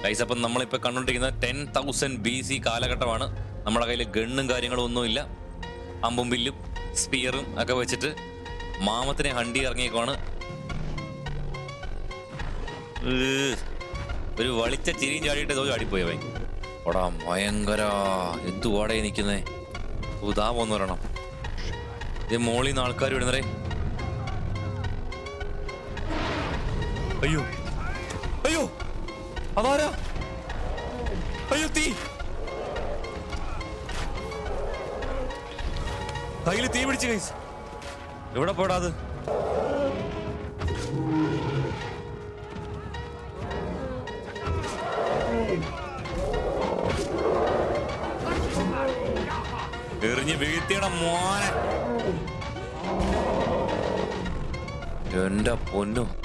Guys, അപ്പം നമ്മളിപ്പോൾ കണ്ടുകൊണ്ടിരിക്കുന്നത് 10,000 BC കാലഘട്ടമാണ്. നമ്മുടെ കയ്യിൽ ഗണ്ണും കാര്യങ്ങളും ഒന്നുമില്ല. അമ്പും വില്ലും സ്പിയറും ഒക്കെ വെച്ചിട്ട് മാമത്തിനെ ഹണ്ടി ഇറങ്ങിയേക്കുവാണ്. ഒരു വളിച്ച ചിരിയും ചാടിയിട്ട് ഇതോ ചാടിപ്പോയവൻ. ഓടാ ഭയങ്കര എന്തുവാടേ നിൽക്കുന്നേ. ഉദാ പോന്ന് പറയണം. ഇത് മോളിൽ നിന്ന് ആൾക്കാർ വിടുന്നേ. അയ്യോ അയ്യോ, അതാരാ? അയ്യോ, തീ! കയ്യിൽ തീ പിടിച്ച് ഗൈസ്. എവിടെ പോടാ അത്? എറിഞ്ഞ് വീഴ്ത്തിയണം മോനെ. എന്റെ പൊന്നു,